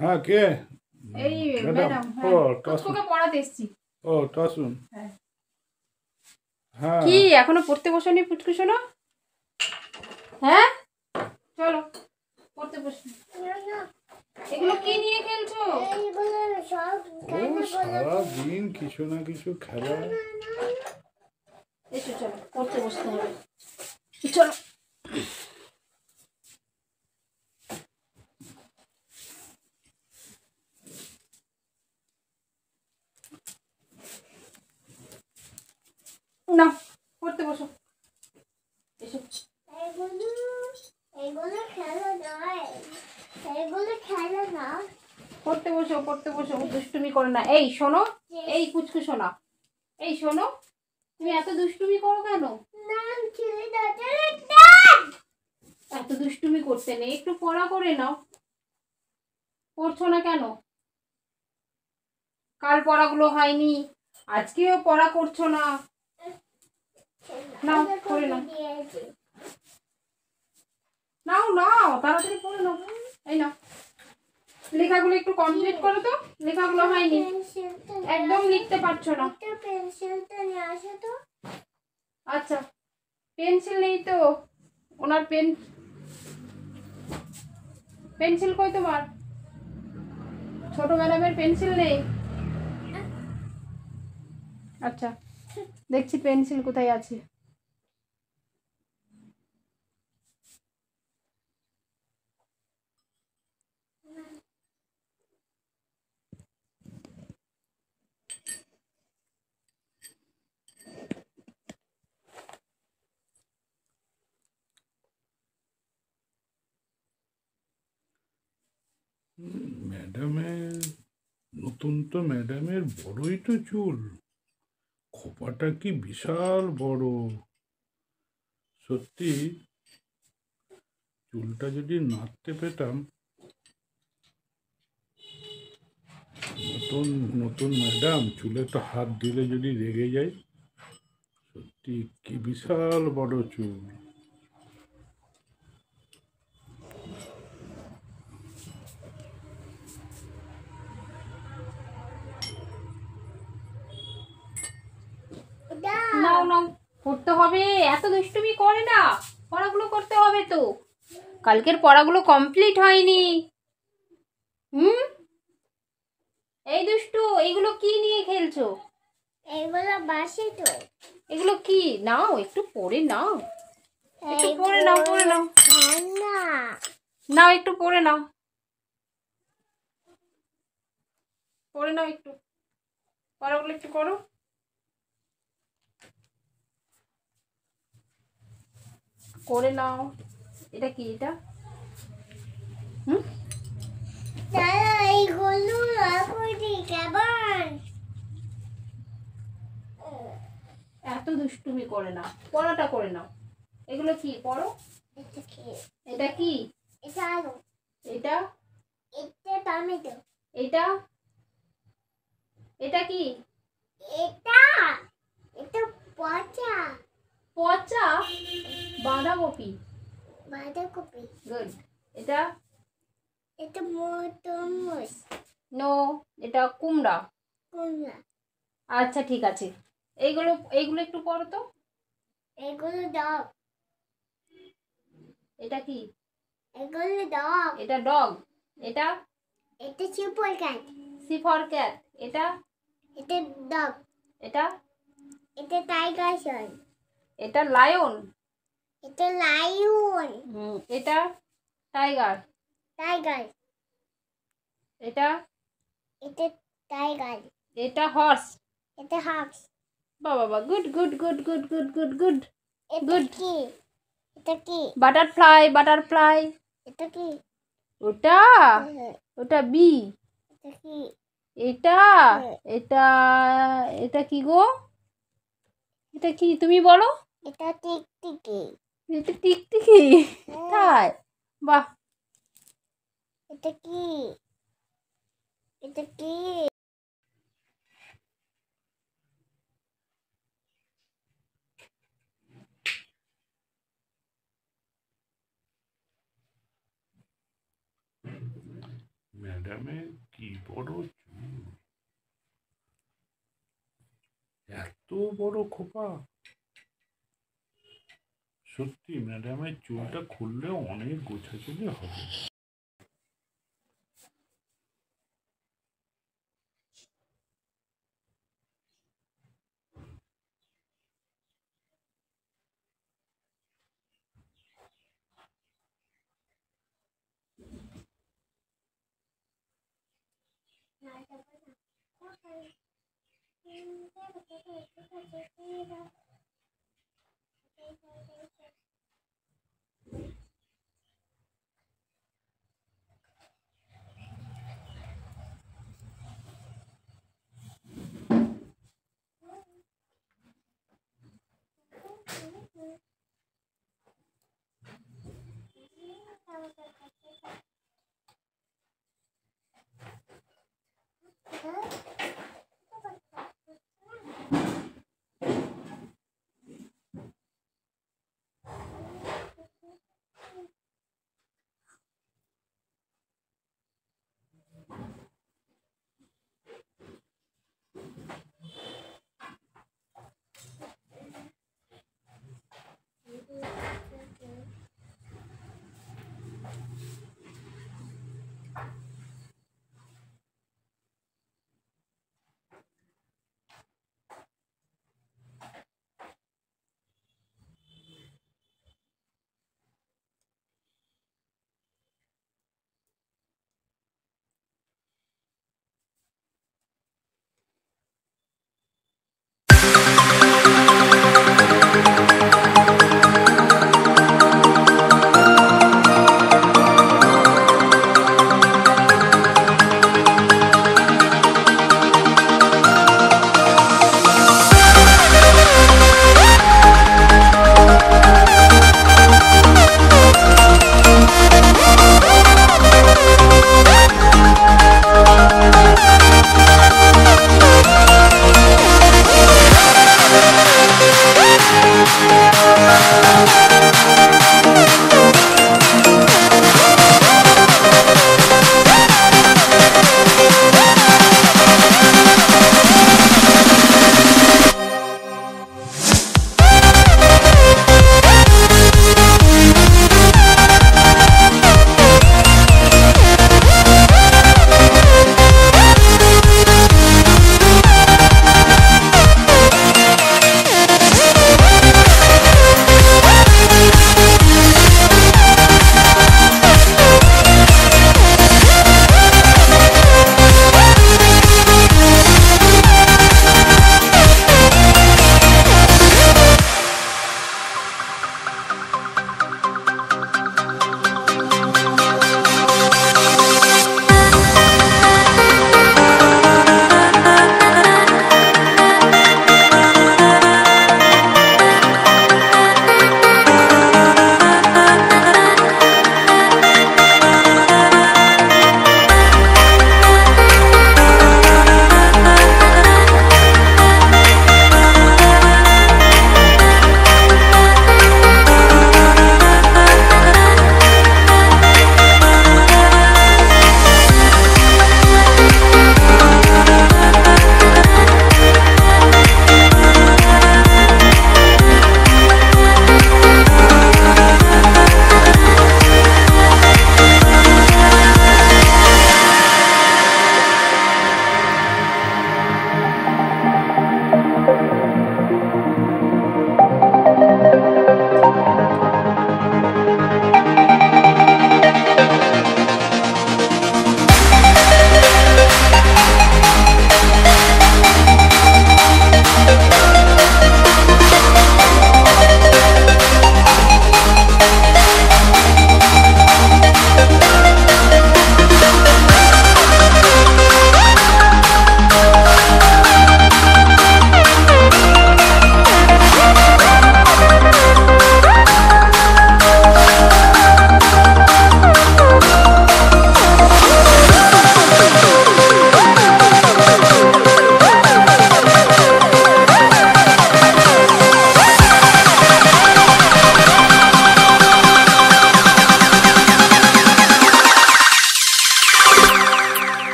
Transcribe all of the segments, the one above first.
হ্যাঁ, কে? এই madam. Madam, ও হ্যাঁ, টসুন। তোকে পড়াতে এসেছি। ও টসুন। হ্যাঁ। হ্যাঁ। কি এখনো পড়তে বসোনি পুচকু শোনো? হ্যাঁ, চলো পড়তে বসো। এগুলো কি নিয়ে খেলছো? ও সারাদিন কিছু না কিছু খেলা। এসো চলো পড়তে বসতে হবে, চলো। না, পড়তে বসো, এসো। পড়তে বসো, পড়তে বসো, দুষ্টুমি করো না। এই শোনো, এই পুচকু শোনা, এই শোনো, তুমি এত দুষ্টুমি করো কেন? এত দুষ্টুমি করতে নেই, একটু পড়া করে নাও। পড়ছো না কেন? কাল পড়াগুলো হয়নি, আজকেও পড়া করছো না। নাও করে নাও, নাও নাও তাড়াতাড়ি পড়ে নাও। এই নাও, লেখাগুলো একটু কমপ্লিট করো তো, লেখাগুলো হয়নি, একদম লিখতে পারছো না। আচ্ছা, পেন্সিল নেই তো? ওনার পেন্সিল কই তোমার? ছোট ম্যাডামের পেন্সিল নেই? আচ্ছা, দেখছি পেন্সিল কোথায় আছে। ম্যাডামের নতুন তো ম্যাডামের বড়ই তো চুল, খোপাটা কি বিশাল বড়। সত্যি চুলটা যদি নাড়তে পেতাম। নতুন নতুন ম্যাডাম চুলে তো হাত দিলে যদি রেগে যায়। সত্যি কি বিশাল বড় চুল। নাও নাও, পড়তে হবে, এত দুষ্টুমি করে না, পড়াগুলো করতে হবে তো, কালকের পড়াগুলো কমপ্লিট হয়নি। হুম, এই দুষ্টু, এইগুলো কি নিয়ে খেলছো? এগুলো বাসি তো। এগুলো কি? নাও একটু পড়ে নাও, একটু পড়ে নাও, পড়ে নাও, না, নাও একটু পড়ে নাও, পড়ে নাও, একটু পড়াগুলো একটু করো। করে নাও। এটা কি? এটা হুম, দাদা এইগুলো রাখুনি কেমন? এত দুষ্টুমি করে না, পড়াটা করে নাও। এগুলো কি? পড়ো। এটা কি? এটা কি? এটা আলু। এটা এটা টমেটো। এটা এটা কি? এটা এটা পচা। পচা বাঁধাকপি। বাঁধাকপি। গুড। এটা এটা মটরমস। নো, এটা কুমড়া। কুমড়া। আচ্ছা ঠিক আছে, এইগুলো এইগুলো একটু পড়ো তো। এগুলো ডগ। এটা কি? এগুলো ডগ। এটা ডগ। এটা এটা super cat. C for cat. এটা এটা ডগ। এটা এটা টাইগার সন। এটা লায়ন। এটা লায়ন। এটা টাইগার। টাইগার। এটা এটা টাইগার। এটা হর্স। এটা হক্স। বাবা বাবা, good good good good good good good এটা গুড। কি? এটা কি? Butterfly, butterfly. এটা কি? ওটা ওটা বি। এটা কি? এটা এটা এটা কি গো? এটা কি তুমি বলো? এটা টিকটিকি। এটা টিকটিকি। তাই? বাহ। এটা কি? এটা কি? ম্যাডামের কি বড় চুল, এত বড় খোপা। সত্যি ম্যাডামের চুলটা খুললেও অনেক গোছাচুলি হবে।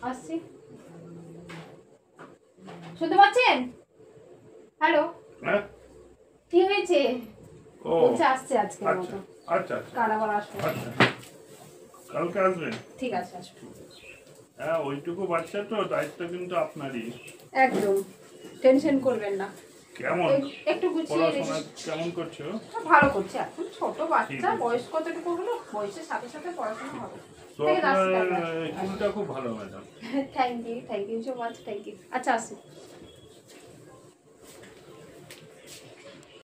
আসছি। শুনতে পাচ্ছেন? হ্যালো, হ্যাঁ কি হয়েছে? ও বলছে আসছে আজকের আচ্ছা মতো। আচ্ছা আচ্ছা কাল আবার আসবে। আচ্ছা কালকে আসবেন? ঠিক আছে, আসবে। হ্যাঁ ওইটুকু বাচ্চা তো, দায়িত্ব কিন্তু আপনারই। একদম টেনশন করবেন না। কেমন একটু গুছিয়ে পড়াশোনা রেখে কেমন করছো? ভালো করছে। এখন ছোট ঠিক বাচ্চা, আছে। বয়স কতটুকু হলো, বয়সের সাথে সাথে পড়াশোনা হবে। তো ঠিক আছে, আপনার আসছি তাহলে। চুলটা খুব ভালো madam. Thank you so much, thank you. আচ্ছা আসি।